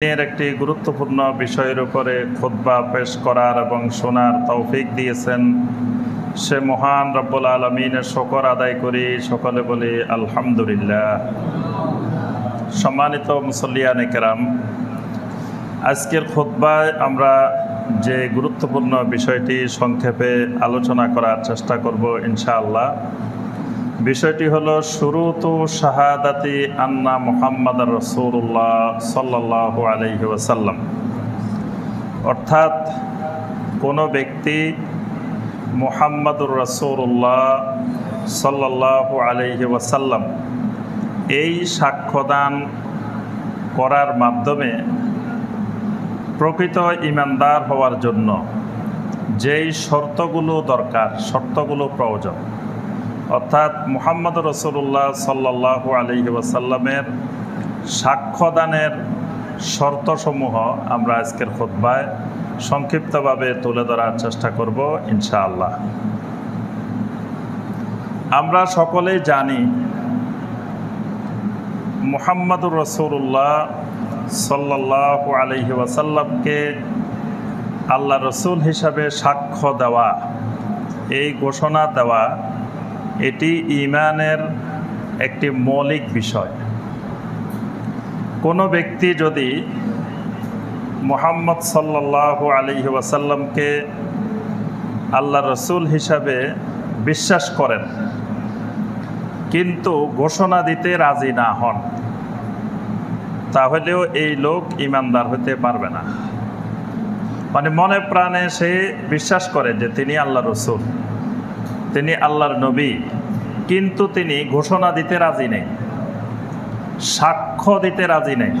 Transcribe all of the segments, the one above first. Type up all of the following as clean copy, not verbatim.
এর একটি গুরুত্বপূর্ণ বিষয়ের উপরে খুতবা পেশ করার এবং শোনার তৌফিক দিয়েছেন সে মহান রব্বুল আলামিনের শুকর আদায় করি, সকলে বলি আলহামদুলিল্লাহ। সম্মানিত মুসল্লিয়ানে কেরাম, আজকের খুতবায় আমরা যে গুরুত্বপূর্ণ বিষয়টি সংক্ষেপে আলোচনা করার চেষ্টা করব ইনশাআল্লাহ। বিষয়টি হলো শুরুতু শাহাদাতি আন্না মুহাম্মাদুর রাসূলুল্লাহ সাল্লাল্লাহু আলাইহি ওয়াসাল্লাম। অর্থাৎ কোনো ব্যক্তি মুহাম্মাদুর রাসূলুল্লাহ সাল্লাল্লাহু আলাইহি ওয়াসাল্লাম এই সাক্ষ্যদান করার মাধ্যমে প্রকৃত ঈমানদার হওয়ার জন্য যেই শর্তগুলো দরকার, শর্তগুলো প্রয়োজন, অর্থাৎ মুহাম্মদুর রাসূলুল্লাহ সাল্লাল্লাহু আলাইহি ওয়াসাল্লামের সাক্ষ্যদানের শর্তসমূহ আমরা আজকের খুতবায় সংক্ষিপ্তভাবে তুলে ধরার চেষ্টা করব ইনশাআল্লাহ। আমরা সকলেই জানি মুহাম্মদুর রাসূলুল্লাহ সাল্লাল্লাহু আলাইহি ওয়াসাল্লামকে আল্লাহ রসুল হিসাবে সাক্ষ্য দেওয়া, এই ঘোষণা দেওয়া, এটি ঈমানের একটি মৌলিক বিষয়। কোনো ব্যক্তি যদি মুহাম্মদ সাল্লাল্লাহু আলাইহি ওয়াসাল্লামকে আল্লাহ রসুল হিসাবে বিশ্বাস করেন কিন্তু ঘোষণা দিতে রাজি না হন, তাহলেও এই লোক ঈমানদার হতে পারবে না। মানে মনে প্রাণে সে বিশ্বাস করে যে তিনি আল্লাহ রসুল, তিনি আল্লাহর নবী, কিন্তু তিনি ঘোষণা দিতে রাজি নেই, সাক্ষ্য দিতে রাজি নেই,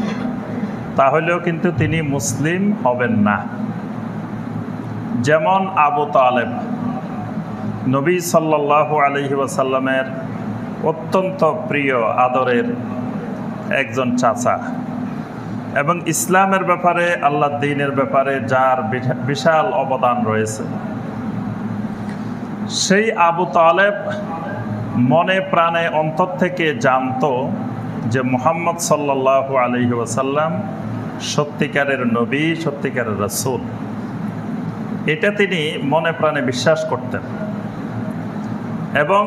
তাহলেও কিন্তু তিনি মুসলিম হবেন না। যেমন আবু তালেব, নবী সাল্লাল্লাহু আলাইহি ওয়াসাল্লামের অত্যন্ত প্রিয় আদরের একজন চাচা এবং ইসলামের ব্যাপারে, আল্লাহর দ্বীনের ব্যাপারে যার বিশাল অবদান রয়েছে, সেই আবু তালেব মনে প্রাণে অন্তর থেকে জানতো যে মুহাম্মদ সাল্লাল্লাহু আলাইহি ওয়াসাল্লাম সত্যিকারের নবী, সত্যিকারের রাসূল। এটা তিনি মনে প্রাণে বিশ্বাস করতেন এবং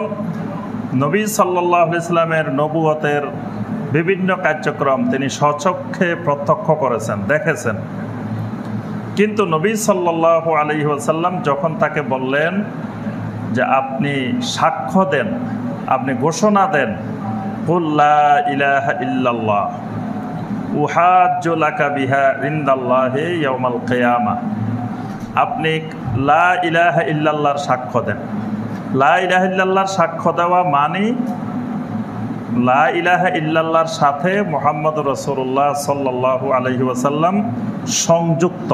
নবী সাল্লাল্লাহু আলাইহি ওয়াসাল্লামের নবুয়তের বিভিন্ন কার্যক্রম তিনি স্বচক্ষে প্রত্যক্ষ করেছেন, দেখেছেন। কিন্তু নবী সাল্লাল্লাহু আলাইহি ওয়াসাল্লাম যখন তাকে বললেন যে আপনি সাক্ষ্য দেন, আপনি ঘোষণা দেন, কুল লা ইলাহা ইল্লাল্লাহ উহাজ্জু লাকা বিহা ইনদাল্লাহি ইয়াউমাল কিয়ামাহ, আপনি লা ইলাহা ইল্লাল্লাহর সাক্ষ্য দেন। লা ইলাহা ইল্লাল্লাহর সাক্ষ্য দেওয়া মানে লা ইলাহা ইল্লাল্লাহর সাথে মুহাম্মদুর রাসূলুল্লাহ সাল্লাল্লাহু আলাইহি ওয়াসাল্লাম সংযুক্ত।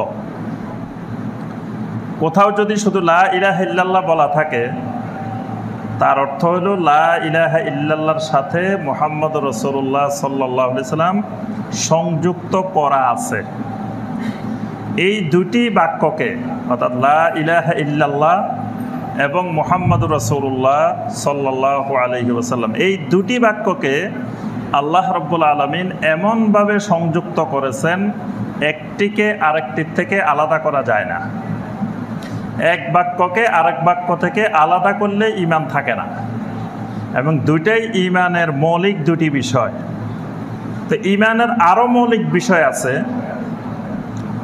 কোথাও যদি শুধু লা ইলাহা ইল্লাল্লাহ বলা থাকে, তার অর্থ হলো লা ইলাহা ইল্লাল্লাহর সাথে মুহাম্মদুর রাসূলুল্লাহ সাল্লাল্লাহু আলাইহি ওয়াসাল্লাম সংযুক্ত করা আছে। এই দুটি বাক্যকে, অর্থাৎ লা ইলাহা ইল্লাল্লাহ এবং মুহাম্মদুর রাসূলুল্লাহ সাল্লাল্লাহু আলাইহি ওয়াসাল্লাম, এই দুটি বাক্যকে আল্লাহ রাব্বুল আলামিন এমনভাবে সংযুক্ত করেছেন, একটিকে আরেকটির থেকে আলাদা করা যায় না। এক বাক্যকে আরেক বাক্য থেকে আলাদা করলে ঈমান থাকে না, এবং দুইটাই ঈমানের মৌলিক দুটি বিষয়। তো ঈমানের আরও মৌলিক বিষয় আছে,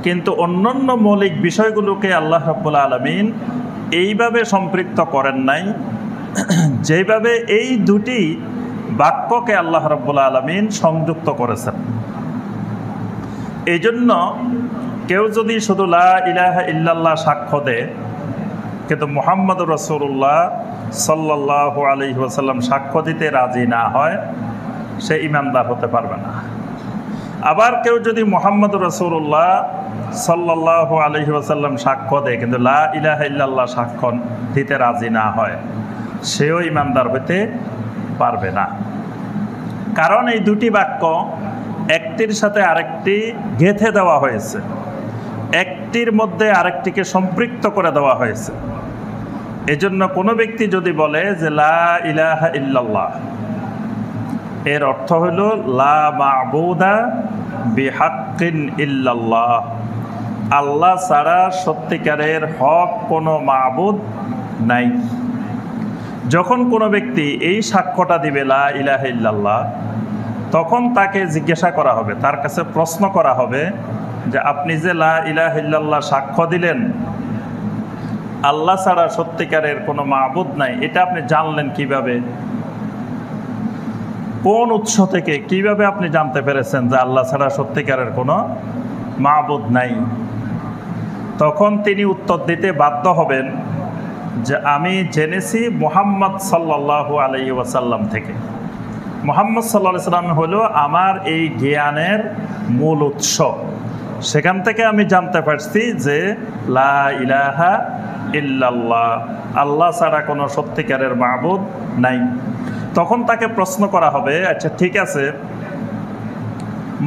কিন্তু অন্যান্য মৌলিক বিষয়গুলোকে আল্লাহ রাব্বুল আলামিন এইভাবে সম্পৃক্ত করেন নাই যেভাবে এই দুটি বাক্যকে আল্লাহ রাব্বুল আলামিন সংযুক্ত করেছেন। এই জন্য কেউ যদি শুধু লা ইলাহা ইল্লাল্লাহ সাক্ষ্য দেয় কিন্তু মুহাম্মদুর রাসূলুল্লাহ সাল্লাল্লাহু আলাইহি ওয়াসাল্লাম সাক্ষ্য দিতে রাজি না হয়, সে ঈমানদার হতে পারবে না। আবার কেউ যদি মুহাম্মদুর রাসূলুল্লাহ সাল্লাল্লাহু আলাইহি ওয়াসাল্লাম সাক্ষ্য দেয় কিন্তু লা ইলাহা ইল্লাল্লাহ সাক্ষ্য দিতে রাজি না হয়, সেও ঈমানদার হতে পারবে না। কারণ এই দুটি বাক্য একটির সাথে আরেকটি গেঁথে দেওয়া হয়েছে, একটির মধ্যে আরেকটিকে সম্পৃক্ত করে দেওয়া হয়েছে। এজন্য কোনো ব্যক্তি যদি বলে যে লা ইলাহা ইল্লাল্লাহ, এর অর্থ হইল লা মা'বুদা বিহাক্কিন ইল্লাল্লাহ, আল্লাহ ছাড়া সত্যিকারের হক কোনো মা'বুদ নাই। যখন কোনো ব্যক্তি এই সাক্ষ্যটা দিবে লা ইলাহা ইল্লাল্লাহ, তখন তাকে জিজ্ঞাসা করা হবে, তার কাছে প্রশ্ন করা হবে যে আপনি যে লা ইলাহা ইল্লাল্লাহ সাক্ষ্য দিলেন আল্লাহ ছাড়া সত্যিকারের কোনো মা'বুদ নাই, এটা আপনি জানলেন কিভাবে? কোন উৎস থেকে, কিভাবে আপনি জানতে পেরেছেন যে আল্লাহ ছাড়া সত্যিকারের কোনো মা'বুদ নাই? তখন তিনি উত্তর দিতে বাধ্য হবেন যে আমি জেনেছি মুহাম্মদ সাল্লাল্লাহু আলাইহি ওয়াসাল্লাম থেকে। মুহাম্মদ সাল্লাল্লাহু আলাইহি ওয়াসাল্লাম হলো আমার এই জ্ঞানের মূল উৎস, সেখান থেকে আমি জানতে পারছি যে লা ইলাহা ইল্লাল্লাহ, আল্লাহ ছাড়া কোনো সত্যিকারের মা'বুদ নাই। তখন তাকে প্রশ্ন করা হবে, আচ্ছা ঠিক আছে,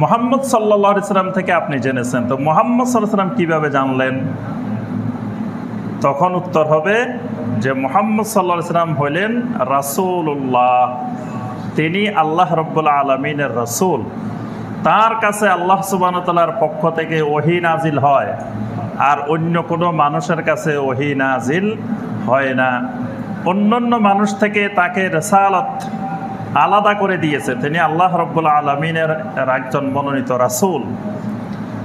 মুহাম্মদ সাল্লাল্লাহু আলাইহি ওয়াসাল্লাম থেকে আপনি জেনেছেন, তো মুহাম্মদ সাল্লাল্লাহু আলাইহি ওয়াসাল্লাম কিভাবে জানলেন? তখন উত্তর হবে যে মুহাম্মদ সাল্লাল্লাহু আলাইহি ওয়াসাল্লাম হলেন রাসূলুল্লাহ, তিনি আল্লাহ রাব্বুল আলামিনের রাসূল। তার কাছে আল্লাহ সুবহানাহু ওয়া তাআলার পক্ষ থেকে ওহী নাজিল হয়, আর অন্য কোনো মানুষের কাছে ওহী নাজিল হয় না। অন্যান্য মানুষ থেকে তাকে রিসালাত আলাদা করে দিয়েছে, তিনি আল্লাহ রাব্বুল আলামিনের একজন মনোনীত রাসূল।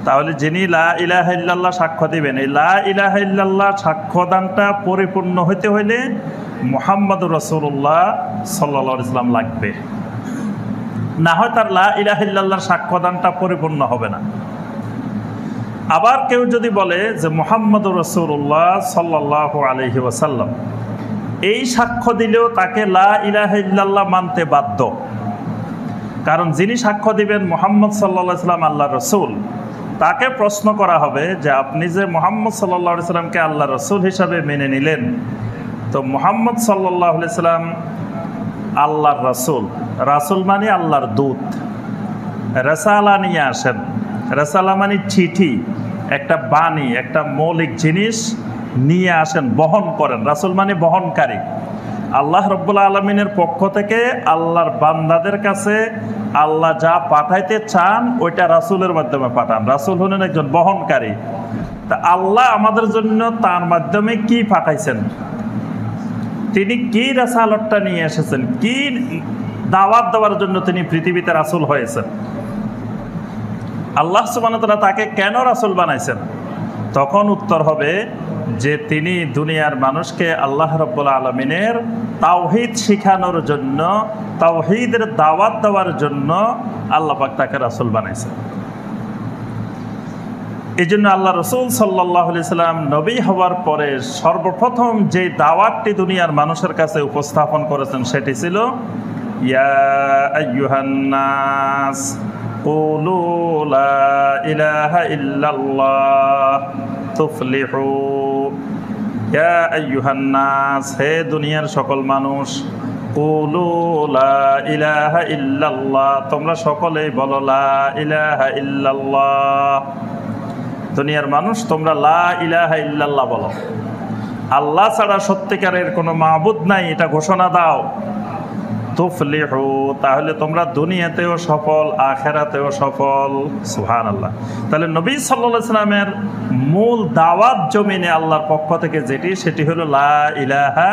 তাহলে যিনি লা ইলাহা ইল্লাল্লাহ সাক্ষ্য দিবেন, এই লা ইলাহা ইল্লাল্লাহ সাক্ষ্যদানটা পরিপূর্ণ হইতে হইলে মুহাম্মদুর রাসূলুল্লাহ সাল্লাল্লাহু আলাইহি ওয়াসাল্লাম লাগবে, না হয় তার লা ইলাহা ইল্লাল্লাহর সাক্ষ্যদানটা পরিপূর্ণ হবে না। আবার কেউ যদি বলে যে মুহাম্মদুর রাসূলুল্লাহ সাল্লাল্লাহু আলাইহি ওয়াসাল্লাম, এই সাক্ষ্য দিলেও তাকে লা ইলাহা ইল্লাল্লাহ মানতে বাধ্য, কারণ যিনি সাক্ষ্য দিবেন মুহাম্মদ সাল্লাল্লাহু আলাইহি ওয়াসাল্লাম আল্লাহর রাসূল, তাকে প্রশ্ন করা হবে যে আপনি যে মুহাম্মদ সাল্লাল্লাহু আলাইহি ওয়াসাল্লামকে আল্লাহর রাসূল হিসাবে মেনে নিলেন, তো মুহাম্মদ সাল্লাল্লাহু আলাইহি ওয়াসাল্লাম আল্লাহর রাসূল, রাসূল মানে আল্লাহর দূত, রেসালা নিয়ে আসেন। রেসালা মানে চিঠি, একটা বাণী, একটা মৌলিক জিনিস নিয়ে আসেন, বহন করেন। রাসূল মানে বহনকারী। আল্লাহ রাব্বুল আলামিনের পক্ষ থেকে আল্লাহর বান্দাদের কাছে আল্লাহ যা পাঠাইতে চান ওইটা রাসূলের মাধ্যমে পাঠান। রাসূল হলেন একজন বহনকারী। তা আল্লাহ আমাদের জন্য তার মাধ্যমে কি পাঠাইছেন, তিনি কি রিসালাতটা নিয়ে এসেছেন, কি দাওয়াত দেওয়ার জন্য তিনি পৃথিবীতে রাসূল হয়েছেন, আল্লাহ সুবহানাহু ওয়া তাআলা তাকে কেন রাসূল বানাইছেন? তখন উত্তর হবে যে তিনি দুনিয়ার মানুষকে আল্লাহ রাব্বুল আলামিনের তাওহীদ শিখানোর জন্য, তাওহীদের দাওয়াত দেওয়ার জন্য আল্লাহ পাক তাকে রাসূল বানাইছেন। এই জন্য আল্লাহ রাসূল সাল্লাল্লাহু আলাইহি সাল্লাম নবী হওয়ার পরে সর্বপ্রথম যে দাওয়াতটি দুনিয়ার মানুষের কাছে উপস্থাপন করেছেন সেটি ছিল ইয়া আইয়ুহান নাস কুলু লা ইলাহা ইল্লাল্লাহ তুফলিহু। ইয়া আইয়ুহান নাস, হে দুনিয়ার সকল মানুষ, কুলু লা ইলাহা ইল্লাল্লাহ, তোমরা সকলেই বলো লা ইলাহা ইল্লাল্লাহ। দুনিয়ার মানুষ তোমরা লা ইলাহা ইল্লাল্লাহ বলো, আল্লাহ ছাড়া সত্যিকারের কোনো মাবুদ নাই, এটা ঘোষণা দাও। তুফলিহু, তাহলে তোমরা দুনিয়াতেও সফল, আখিরাতেও সফল। সুবহানাল্লাহ। তাহলে নবী সাল্লাল্লাহু আলাইহি সাল্লামের মূল দাওয়াত জমিনে আল্লাহর পক্ষ থেকে যেটি, সেটি হলো লা ইলাহা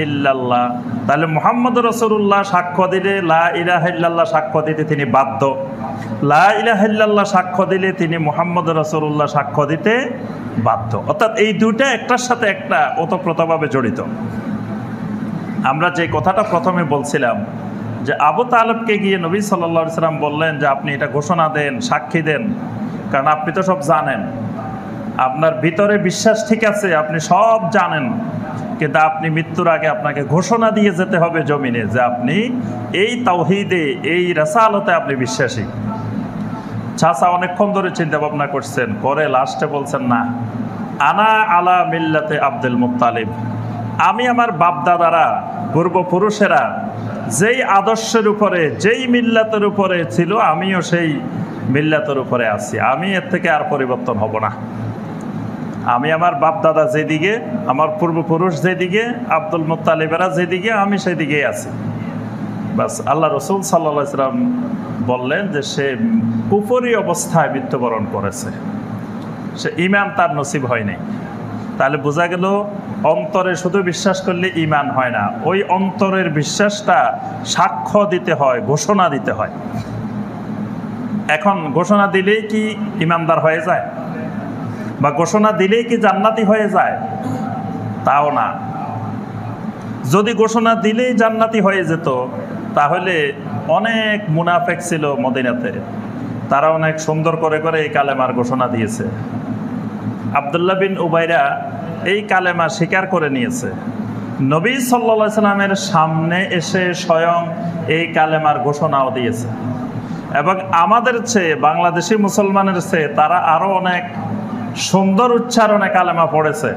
ইল্লাল্লাহ। তাহলে মুহাম্মদুর রাসূলুল্লাহ সাক্ষ্য দিলে লা ইলাহা ইল্লাল্লাহ সাক্ষ্য দিতে তিনি বাধ্য, লা ইলাহা ইল্লাল্লাহ সাক্ষ্য দিলে তিনি মুহাম্মদুর রাসূলুল্লাহ সাক্ষ্য দিতে বাধ্য। অর্থাৎ এই দুইটা একটার সাথে একটা ওতপ্রোতভাবে জড়িত। আমরা যে কথাটা প্রথমে বলছিলাম যে আবু তালেবকে গিয়ে নবী সাল্লাল্লাহু আলাইহি সাল্লাম বললেন যে আপনি এটা ঘোষণা দেন, সাক্ষী দেন, কারণ আপনি তো সব জানেন, আপনার ভিতরে বিশ্বাস ঠিক আছে, আপনি সব জানেন, কিন্তু আপনি মৃত্যুর আগে আপনাকে ঘোষণা দিয়ে যেতে হবে জমিনে যে আপনি এই তাওহীদে, এই রিসালাতে আপনি বিশ্বাসী। চাচা অনেকক্ষণ ধরে চিন্তা ভাবনা করছেন, পরে লাস্টে বলছেন না, আনা আলা মিল্লাতে আব্দুল মুত্তালিব, আমি আমার বাপদাদারা, পূর্বপুরুষেরা যেই আদর্শের উপরে, যেই মিল্লাতের উপরে ছিল, আমিও সেই মিল্লাতের উপরে আছি, আমি এর থেকে আর পরিবর্তন হব না। আমি আমার বাপদাদা যেদিকে, আমার পূর্বপুরুষ যেদিকে, আব্দুল মুত্তালিবেরা যেদিকে, আমি সেদিকেই আছি। বাস আল্লাহ রসুল সাল্লাল্লাহু আলাইহি সাল্লাম বললেন যে সে কুফরি অবস্থায় মৃত্যুবরণ করেছে, সে ঈমান তার নসিব হয়নি। তাহলে বোঝা গেল অন্তরে শুধু বিশ্বাস করলে ঈমান হয় না, ওই অন্তরের বিশ্বাসটা সাক্ষ্য দিতে হয়, ঘোষণা দিতে হয়। এখন ঘোষণা দিলেই কি ঈমানদার হয়ে যায়, বা ঘোষণা দিলেই কি জান্নাতি হয়ে যায়? তাও না। যদি ঘোষণা দিলেই জান্নাতি হয়ে যেত তাহলে অনেক মুনাফেক ছিল মদিনাতে, তারা অনেক সুন্দর করে করে এই কালেমার ঘোষণা দিয়েছে। আব্দুল্লাহ বিন উবাইরা এই কালেমা স্বীকার করে নিয়েছে, নবী সাল্লাল্লাহু আলাইহি সাল্লামের সামনে এসে স্বয়ং এই কালেমার ঘোষণাও দিয়েছে। এবং আমাদের চেয়ে, বাংলাদেশি মুসলমানের চেয়ে তারা আরও অনেক সুন্দর উচ্চারণে কালেমা পড়েছে,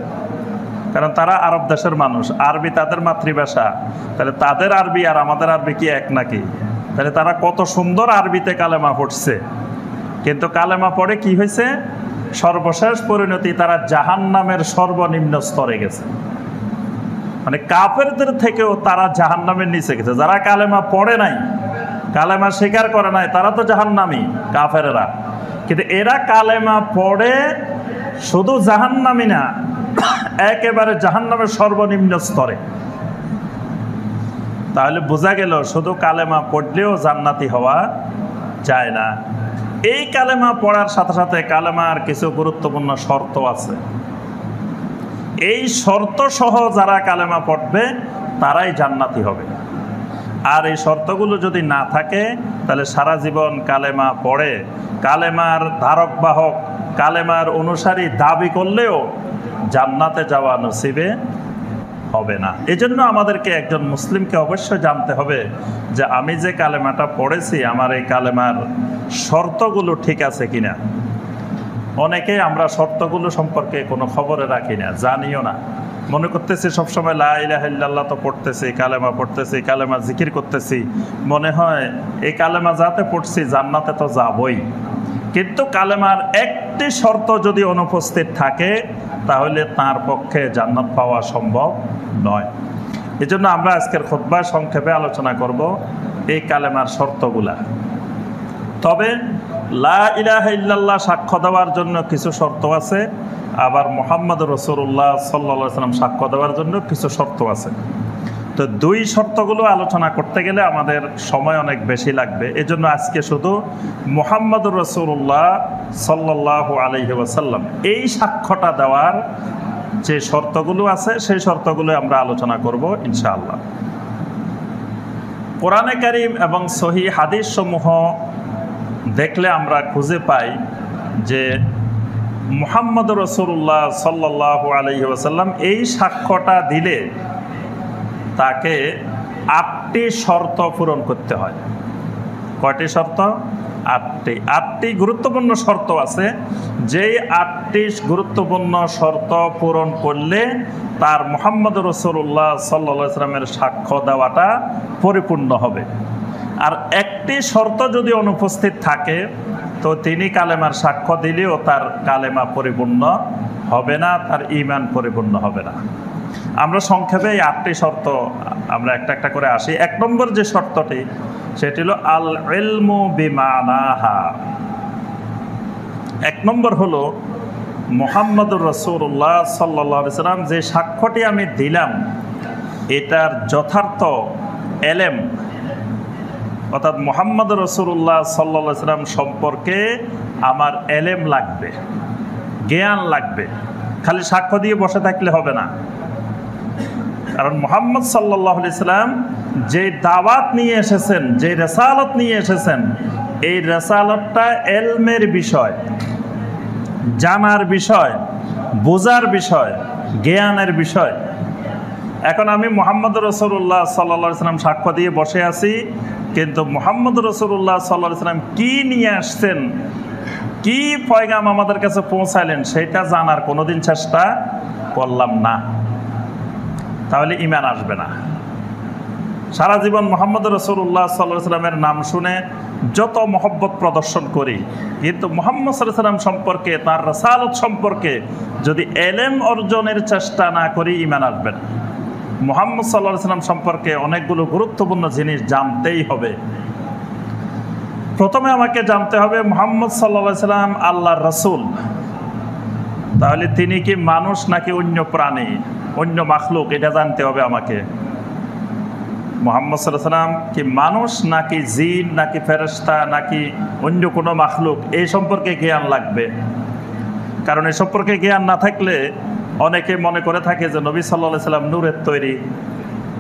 কারণ তারা আরব দেশের মানুষ, আরবি তাদের মাতৃভাষা। তাহলে তাদের আরবি আর আমাদের আরবি কি এক নাকি? তাহলে তারা কত সুন্দর আরবিতে কালেমা পড়ছে, কিন্তু কালেমা পড়ে কি হয়েছে? সর্বশেষ পরিণতি তারা জাহান্নামের সর্বনিম্ন স্তরে গেছে। মানে কাফেরদের থেকেও তারা জাহান্নামের নিচে গেছে। যারা কালেমা পড়ে নাই, কালেমা স্বীকার করে নাই, তারা তো জাহান্নামী কাফেরেরা। কিন্তু এরা কালেমা পড়ে শুধু জাহান্নামী না, একেবারে জাহান্নামের সর্বনিম্ন স্তরে। তাহলে বোঝা গেল শুধু কালেমা পড়লেও জান্নাতি হওয়া যায় না। এই কালেমা পড়ার সাথে সাথে কালেমার কিছু গুরুত্বপূর্ণ শর্ত আছে। এই শর্ত সহ যারা কালেমা পড়বে তারাই জান্নাতি হবে। আর এই শর্তগুলো যদি না থাকে তাহলে সারা জীবন কালেমা পড়ে, কালেমার ধারক বাহক, কালেমার অনুসারী দাবি করলেও জান্নাতে যাওয়া নসিবে হবে না। এজন্য আমাদেরকে, একজন মুসলিমকে অবশ্যই জানতে হবে যে আমি যে কালেমাটা পড়েছি আমার এই কালেমার শর্তগুলো ঠিক আছে কিনা। অনেকে আমরা শর্তগুলো সম্পর্কে কোনো খবরে রাখি না, জানিও না, মনে করতেছি সবসময় লা ইলাহা ইল্লাল্লাহ তো পড়তেছি, কালেমা পড়তেছি, কালেমা জিকির করতেছি, মনে হয় এই কালেমা যাতে পড়ছি জান্নাতে তো যাবই। কিন্তু কালেমার একটি শর্ত যদি অনুপস্থিত থাকে তাহলে তার পক্ষে জান্নাত পাওয়া সম্ভব নয়। এজন্য আমরা আজকের খুতবায় সংক্ষেপে আলোচনা করব এই কালেমার শর্তগুলা। তবে লা ইলাহা ইল্লাল্লাহ সাক্ষ্য দেওয়ার জন্য কিছু শর্ত আছে, আবার মুহাম্মদ রাসূলুল্লাহ সাল্লাল্লাহু আলাইহি ওয়াসাল্লাম সাক্ষ্য দেওয়ার জন্য কিছু শর্ত আছে। তো দুই শর্তগুলো আলোচনা করতে গেলে আমাদের সময় অনেক বেশি লাগবে। এজন্য আজকে শুধু মুহাম্মদুর রাসূলুল্লাহ সাল্লাল্লাহু আলাইহি ওয়াসাল্লাম এই সাক্ষ্যটা দেওয়ার যে শর্তগুলো আছে সেই শর্তগুলো আমরা আলোচনা করব ইনশাআল্লাহ। কোরআনে কারীম এবং সহিহ হাদিস সমূহ দেখলে আমরা খুঁজে পাই যে মুহাম্মদুর রাসূলুল্লাহ সাল্লাল্লাহু আলাইহি ওয়াসাল্লাম এই সাক্ষ্যটা দিলে তাকে 8টি শর্ত পূরণ করতে হয়। কয়টি শর্ত? 8টি গুরুত্বপূর্ণ শর্ত আছে। যেই 8টি গুরুত্বপূর্ণ শর্ত পূরণ করলে তার মুহাম্মদ রাসূলুল্লাহ সাল্লাল্লাহু আলাইহি ওয়াসাল্লামের সাক্ষ্য দেওয়াটা পরিপূর্ণ হবে। আর একটি শর্ত যদি অনুপস্থিত থাকে তো তিনি কালেমার সাক্ষ্য দিলেও তার কালেমা পরিপূর্ণ হবে না, তার ঈমান পরিপূর্ণ হবে না। আমরা সংক্ষেপে এই 8টি শর্ত আমরা একটা একটা করে আসি। 1 নম্বর যে শর্তটি সেটি হলো আল ইলমু বিমানাহা। 1 নম্বর হলো মুহাম্মদুর রাসূলুল্লাহ সাল্লাল্লাহু আলাইহি ওয়াসাল্লাম যে সাক্ষ্যটি আমি দিলাম এটার যথার্থ এলেম, অর্থাৎ মুহাম্মদ রাসূলুল্লাহ সাল্লাল্লাহু আলাইহি ওয়াসাল্লাম সম্পর্কে আমার এলেম লাগবে, জ্ঞান লাগবে। খালি সাক্ষ্য দিয়ে বসে থাকলে হবে না। কারণ মুহাম্মদ সাল্লাল্লাহু আলাইহি ওয়াসাল্লাম যে দাওয়াত নিয়ে এসেছেন, যে রিসালাত নিয়ে এসেছেন, এই রিসালাতটা ইলমের বিষয়, জানার বিষয়, বোঝার বিষয়, জ্ঞানের বিষয়। এখন আমি মুহাম্মদ রাসূলুল্লাহ সাল্লাল্লাহু আলাইহি ওয়াসাল্লাম সাক্ষ্য দিয়ে বসে আছি, কিন্তু মুহাম্মদ রাসূলুল্লাহ সাল্লাল্লাহু আলাইহি ওয়াসাল্লাম কি নিয়ে আসছেন, কি পয়গাম আমাদের কাছে পৌঁছালেন সেটা জানার কোনোদিন চেষ্টা করলাম না, তাহলে ঈমান আসবে না। সারা জীবন মুহাম্মদ রাসূলুল্লাহ সাল্লাল্লাহু আলাইহি ওয়াসাল্লামের নাম শুনে যত মহব্বত প্রদর্শন করি, কিন্তু মুহাম্মদ সাল্লাল্লাহু আলাইহি ওয়াসাল্লাম সম্পর্কে, তার রাসালত সম্পর্কে যদি এলেম অর্জনের চেষ্টা না করি ঈমান আসবে না। মুহাম্মদ সাল্লাল্লাহু আলাইহি ওয়াসাল্লাম সম্পর্কে অনেকগুলো গুরুত্বপূর্ণ জিনিস জানতেই হবে। প্রথমে আমাকে জানতে হবে মুহাম্মদ সাল্লাল্লাহু আলাইহি ওয়াসাল্লাম আল্লাহর রাসূল। তাহলে তিনি কি মানুষ নাকি অন্য প্রাণী, অন্য মাখলুক, এটা জানতে হবে আমাকে। মুহাম্মদ সাল্লাল্লাহু আলাইহি ওয়াসাল্লাম কি মানুষ নাকি জিন নাকি ফেরেশতা নাকি অন্য কোনো মাখলুক, এই সম্পর্কে জ্ঞান লাগবে। কারণ এই সম্পর্কে জ্ঞান না থাকলে অনেকে মনে করে থাকে যে নবী সাল্লাল্লাহু আলাইহি ওয়াসাল্লাম নূরের তৈরি,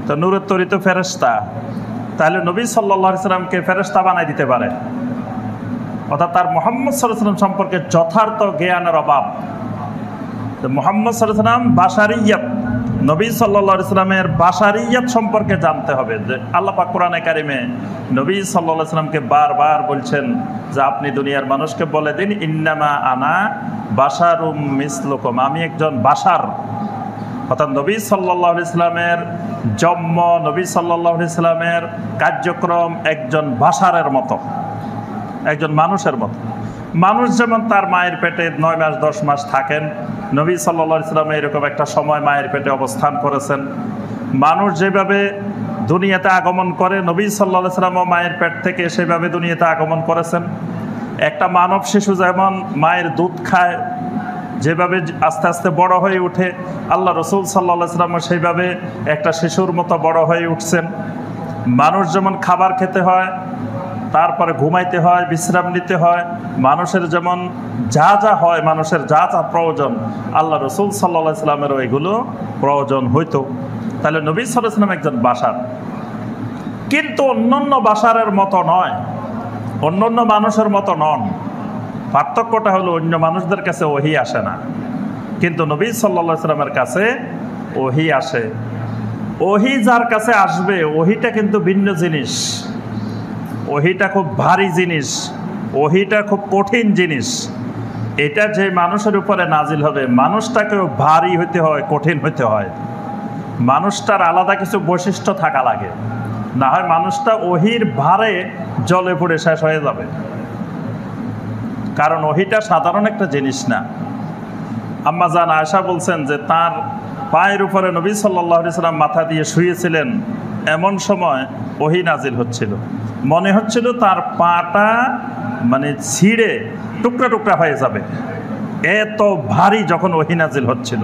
তো নূরের তৈরি তো ফেরেশতা, তাহলে নবী সাল্লাল্লাহু আলাইহি ওয়াসাল্লামকে ফেরেশতা বানাই দিতে পারে। অর্থাৎ তার মুহাম্মদ সাল্লাল্লাহু আলাইহি ওয়াসাল্লাম সম্পর্কে যথার্থ জ্ঞানের অভাব। মুহাম্মদ সাল্লাল্লাহু আলাইহি ওয়াসাল্লাম বাশারিয়াত, নবী সাল্লাল্লাহু আলাইহি ওয়াসাল্লামের বাশারিয়াত সম্পর্কে জানতে হবে। যে আল্লাহ পাক কোরআনে কারিমে নবী সাল্লাল্লাহু আলাইহি ওয়াসাল্লামকে বারবার বলছেন যে আপনি দুনিয়ার মানুষকে বলে দিন ইন্নামা আনা বাশারুম মিসলুকুম, আমি একজন বাশার। অর্থাৎ নবী সাল্লাল্লাহু আলাইহি ওয়াসাল্লামের জন্ম, নবী সাল্লাল্লাহু আলাইহি ওয়াসাল্লামের কার্যক্রম একজন বাশারের মতো, একজন মানুষের মতো। মানুষ যেমন তার মায়ের পেটে 9 মাস 10 মাস থাকেন, নবী সাল্লাল্লাহু আলাইহি ওয়াসাল্লাম এরকম একটা সময় মায়ের পেটে অবস্থান করেছেন। মানুষ যেভাবে দুনিয়াতে আগমন করে, নবী সাল্লাল্লাহু আলাইহি ওয়াসাল্লামও মায়ের পেট থেকে সেভাবে দুনিয়াতে আগমন করেছেন। একটা মানব শিশু যেমন মায়ের দুধ খায়, যেভাবে আস্তে আস্তে বড় হয়ে ওঠে, আল্লাহ রসুল সাল্লাল্লাহু আলাইহি ওয়াসাল্লাম সেইভাবে একটা শিশুর মতো বড় হয়ে উঠছেন। মানুষ যেমন খাবার খেতে হয়, তারপরে ঘুমাইতে হয়, বিশ্রাম নিতে হয়, মানুষের যেমন যা যা হয়, মানুষের যা যা প্রয়োজন, আল্লাহ রসুল সাল্লাল্লাহু আলাইহি ওয়াসাল্লামেরও এগুলো প্রয়োজন হইতো। তাহলে নবী সাল্লাল্লাহু আলাইহি ওয়াসাল্লাম একজন বাশার, কিন্তু অন্যান্য বাশারের মতো নয়, অন্যান্য মানুষের মতো নন। পার্থক্যটা হলো অন্য মানুষদের কাছে ওহী আসে না, কিন্তু নবী সাল্লাল্লাহু আলাইহি ওয়াসাল্লামের কাছে ওহী আসে। ওহী যার কাছে আসবে, ওহীটা কিন্তু ভিন্ন জিনিস, ওহীটা খুব ভারী জিনিস, ওহীটা খুব কঠিন জিনিস। এটা যে মানুষের উপরে নাজিল হবে, মানুষটাকেও ভারী হইতে হয়, কঠিন হইতে হয়। মানুষটার আলাদা কিছু বৈশিষ্ট্য থাকা লাগে, না হয় মানুষটা ওহীর ভারে জলে পড়ে শেষ হয়ে যাবে। কারণ ওহীটা সাধারণ একটা জিনিস না। আম্মা জান আয়েশা বলছেন যে তার পায়ের উপরে নবী সাল্লাল্লাহু আলাইহি ওয়াসাল্লাম মাথা দিয়ে শুয়েছিলেন, এমন সময় ওহী নাজিল হচ্ছিল, মনে হচ্ছিল তার পাটা মানে ছিঁড়ে টুকরা টুকরা হয়ে যাবে, এত ভারী যখন ওহী নাজিল হচ্ছিল।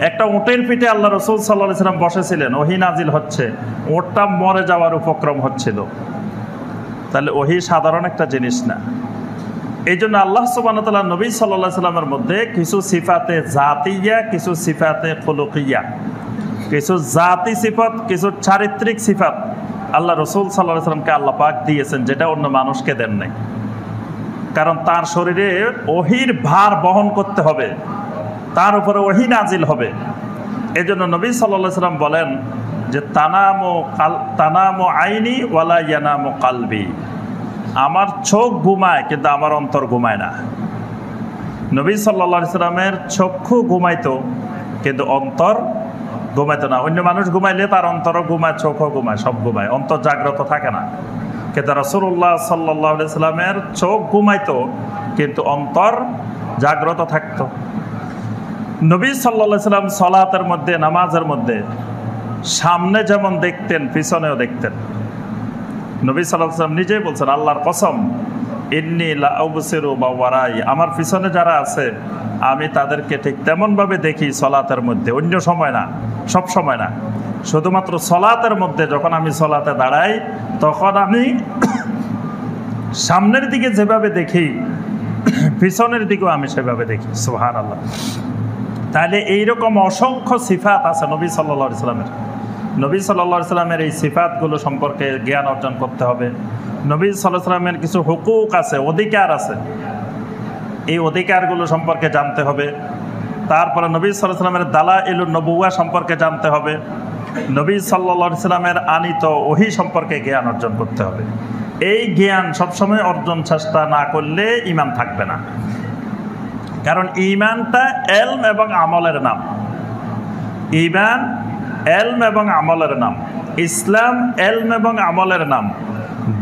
একটা উটের পিঠে আল্লাহ রসুল সাল্লাল্লাহু আলাইহি ওয়াসাল্লাম বসেছিলেন, ওহী নাজিল হচ্ছে, ওটটা মরে যাওয়ার উপক্রম হচ্ছিল। তাহলে ওহী সাধারণ একটা জিনিস না। এই জন্য আল্লাহ সুবহানাহু ওয়া তাআলা নবী সাল্লাল্লাহু আলাইহি ওয়াসাল্লামের মধ্যে কিছু সিফাতে জাতিয়া, কিছু সিফাতে খুলুকিয়া, কিছু জাতি সিফাত, কিছু চারিত্রিক সিফাত আল্লাহ রসুল সাল্লাল্লাহু আলাইহি ওয়াসাল্লামকে আল্লাহ পাক দিয়েছেন, যেটা অন্য মানুষকে দেন নাই। কারণ তার শরীরে ওহীর ভার বহন করতে হবে, তার উপরে ওহী নাজিল হবে। এই জন্য নবী সাল্লাল্লাহু আলাইহি ওয়াসাল্লাম বলেন যে তানামু আইনি ওয়ালা ইয়ানামু কালবি, আমার চোখ ঘুমায় কিন্তু আমার অন্তর ঘুমায় না। নবী সাল্লাল্লাহু আলাইহি ওয়াসাল্লামের চক্ষু ঘুমাইতো কিন্তু অন্তর ঘুমাইতো না। অন্য মানুষ ঘুমাইলে তার অন্তরও ঘুমায়, চোখও ঘুমায়, সব ঘুমায়, অন্তর জাগ্রত থাকে না। কিন্তু রাসূলুল্লাহ সাল্লাল্লাহু আলাইহি ওয়াসাল্লামের চোখ ঘুমাইতো কিন্তু অন্তর জাগ্রত থাকতো। নবী সাল্লাল্লাহু আলাইহি ওয়াসাল্লাম সালাতের মধ্যে, নামাজের মধ্যে সামনে যেমন দেখতেন, পিছনেও দেখতেন। নবী সাল্লাল্লাহু আলাইহি ওয়াসাল্লাম নিজেই বলছেন, আল্লাহর কসম, ইন্নী লা আবসিরু মা ওয়ারাই, আমার পিছনে যারা আছে আমি তাদেরকে ঠিক তেমনভাবে দেখি সলাতের মধ্যে, অন্য সময় না, সব সময় না, শুধুমাত্র সলাতের মধ্যে। যখন আমি সলাতে দাঁড়াই তখন আমি সামনের দিকে যেভাবে দেখি, পিছনের দিকেও আমি সেভাবে দেখি। সুবহানাল্লাহ। তাহলে এইরকম অসংখ্য সিফাত আছে নবী সাল্লাল্লাহু আলাইহি ওয়াসাল্লামের। নবী সাল্লাল্লাহু আলাইহি ওয়াসাল্লামের এই সিফাতগুলো সম্পর্কে জ্ঞান অর্জন করতে হবে। নবী সাল্লাল্লাহু আলাইহি ওয়াসাল্লামের কিছু হুকুক আছে, অধিকার আছে, এই অধিকারগুলো সম্পর্কে জানতে হবে। তারপরে নবী সাল্লাল্লাহু আলাইহি ওয়াসাল্লামের দালাইলুন নবুওয়া সম্পর্কে জানতে হবে। নবী সাল্লাল্লাহু আলাইহি ওয়াসাল্লামের আনিত ওহী সম্পর্কে জ্ঞান অর্জন করতে হবে। এই জ্ঞান সবসময় অর্জন চেষ্টা না করলে ঈমান থাকবে না। কারণ ঈমানটা এলম এবং আমলের নাম। ঈমান এলম এবং আমলের নাম। ইসলাম এলম এবং আমলের নাম।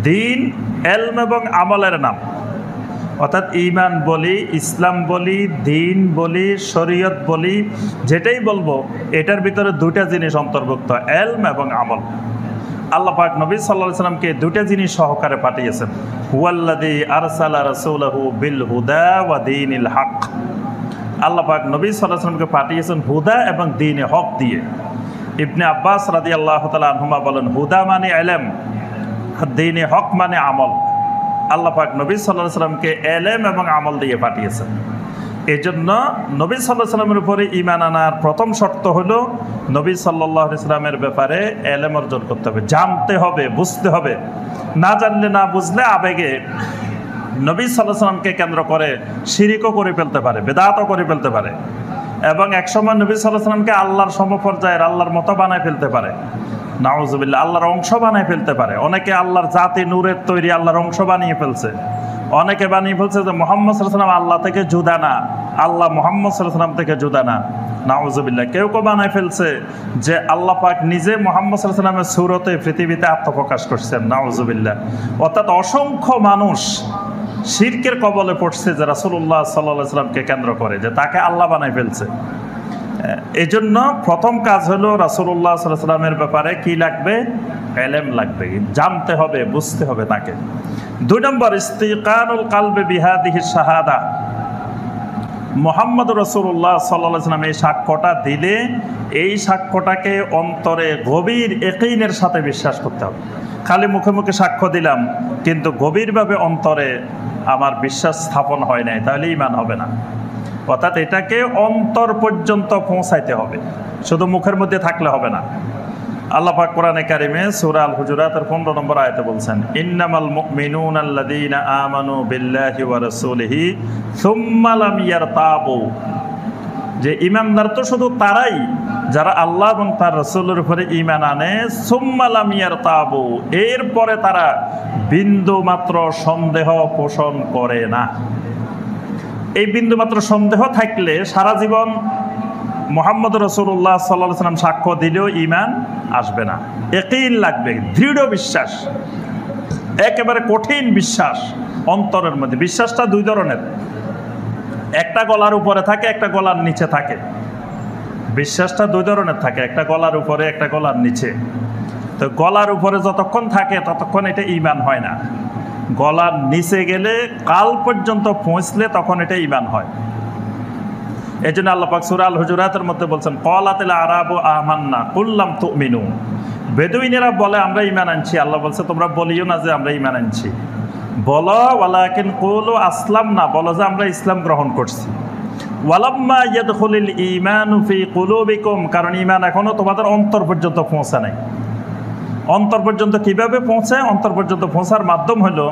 দ্বীন এলম এবং আমলের নাম। অর্থাৎ ঈমান বলি, ইসলাম বলি, দ্বীন বলি, শরীয়ত বলি, যেটাই বলবো এটার ভিতরে দুটা জিনিস অন্তর্ভুক্ত, ইলম এবং আমল। আল্লাহ পাক নবী সাল্লাল্লাহু আলাইহি সাল্লামকে দুটা জিনিস সহকারে পাঠিয়েছেন। হুয়াল্লাযী আরসালা রাসূলাহু বিল হুদা ওয়া দীনিল হক। আল্লাহ পাক নবী সাল্লাল্লাহু আলাইহি সাল্লামকে পাঠিয়েছেন হুদা এবং দ্বীনে হক দিয়ে। ইবনে আব্বাস রাদিয়াল্লাহু তাআলা আনহুমা বলেন, হুদা মানে ইলম, দ্বীনে হক মানে আমল। আল্লাহ পাক নবী সাল্লাল্লাহু আলাইহি সাল্লামকে ইলম এবং আমল দিয়ে পাঠিয়েছেন। এই জন্য নবী সাল্লাল্লাহু আলাইহি সাল্লামের উপরে ঈমান আনার প্রথম শর্ত হলো নবী সাল্লাল্লাহু আলাইহি সাল্লামের ব্যাপারে ইলম অর্জন করতে হবে, জানতে হবে, বুঝতে হবে। না জানলে, না বুঝলে আবেগে নবী সাল্লাল্লাহু আলাইহি সাল্লামকে কেন্দ্র করে শিরিকও করে ফেলতে পারে, বেদাতও করে ফেলতে পারে, এবং একসময় নবী সাল্লাল্লাহু আলাইহি সাল্লামকে আল্লাহর সমপর্যায়ের, আল্লাহর মতো বানায় ফেলতে পারে। নাউজুবিল্লাহ, আল্লাহর অংশ বানায় ফেলতে পারে। অনেকে আল্লাহর জাতি নূরের তৈরি আল্লাহর অংশ বানিয়ে ফেলছে। অনেকে বানিয়ে ফেলছে যে মুহাম্মদ সাল্লাল্লাহু আলাইহি সাল্লাম আল্লাহ থেকে জুদা না, আল্লাহ মুহাম্মদ সাল্লাল্লাহু আলাইহি সাল্লাম থেকে জুদা না। নাউজুবিল্লাহ। কেউ কেউ বানায় ফেলছে যে আল্লাহ পাক নিজে মুহাম্মদ সাল্লাল্লাহু আলাইহি সাল্লামের সূরতে পৃথিবীতে আত্মপ্রকাশ করছেন। নাউজুবিল্লাহ। অর্থাৎ অসংখ্য মানুষ শিরকের কবলে পড়ছে যে রাসূলুল্লাহ সাল্লাল্লাহু আলাইহি সাল্লামকে কেন্দ্র করে, যে তাকে আল্লাহ বানায় ফেলছে। এই জন্য প্রথম কাজ হলো রাসূলুল্লাহ সাল্লাল্লাহু আলাইহি সাল্লামের ব্যাপারে কি লাগবে? ইলম লাগবে, জানতে হবে, বুঝতে হবে তাকে। 2 নম্বর, ইস্তিকানুল কলবি বিহাদিহি শাহাদা। মুহাম্মদ রাসূলুল্লাহ সাল্লাল্লাহু আলাইহি সাল্লাম এই সাক্ষ্যটা দিলে এই সাক্ষ্যটাকে অন্তরে গভীর ইয়াকিনের সাথে বিশ্বাস করতে হবে। খালি মুখে মুখে সাক্ষ্য দিলাম কিন্তু গভীরভাবে অন্তরে আমার বিশ্বাস স্থাপন হয় নাই, তাহলে ঈমান হবে না। অর্থাৎ এটাকে অন্তর পর্যন্ত পৌঁছাইতে হবে, শুধু মুখের মধ্যে থাকলে হবে না। আল্লাহ পাক কোরআনে কারিমে সূরা আল হুজুরাতের 15 নম্বর আয়াতে বলছেন, ইন্নামাল মুমিনুনা আল্লাযীনা আমানু বিল্লাহি ওয়া রাসূলিহি সুম্মা লাম ইয়ারতাবু। যে ঈমানদার তো শুধু তারাই যারা আল্লাহ এবং তার রাসূলের উপরে ঈমান আনে, সুম্মা লাম ইয়ারতাবু, এরপরে তারা বিন্দু মাত্র সন্দেহ পোষণ করে না। এই বিন্দু মাত্র সন্দেহ থাকলে সারা জীবন মুহাম্মদ রাসূলুল্লাহ সাল্লাল্লাহু আলাইহি সাল্লাম সাক্ষ্য দিলেও ঈমান আসবে না। ইয়াকিন লাগবে, দৃঢ় বিশ্বাস, একেবারে কঠিন বিশ্বাস অন্তরের মধ্যে। বিশ্বাসটা 2 ধরনের, একটা গলার উপরে থাকে, একটা গলার নিচে থাকে। বিশ্বাসটা 2 ধরনের থাকে, একটা গলার উপরে, একটা গলার নিচে। তো গলার উপরে যতক্ষণ থাকে ততক্ষণ এটা ঈমান হয় না। গলার নিচে গেলে, কাল পর্যন্ত পৌঁছলে তখন এটা ঈমান হয়। এই জন্য আল্লাহ পাক সূরা আল হুজুরাতের মধ্যে বলছেন, ক্বালাতিল আরাবু আমান্না কুল লাম তুমিনু। বেদুইনেরা বলে আমরা ঈমান আনছি। আল্লাহ বলছে তোমরা বলিও না যে আমরা ঈমান আনছি, বলো ওয়ালাকিন কুলু আসলামনা, বলো যে আমরা ইসলাম গ্রহণ করছি। ওয়ালাম্মা ইয়াদখুলিল ঈমানু ফি কুলুবিকুম, কারণ ঈমান এখনো তোমাদের অন্তর পর্যন্ত পৌঁছে নাই। অন্তর পর্যন্ত কিভাবে পৌঁছে? অন্তর পর্যন্ত পৌঁছার মাধ্যম হলো,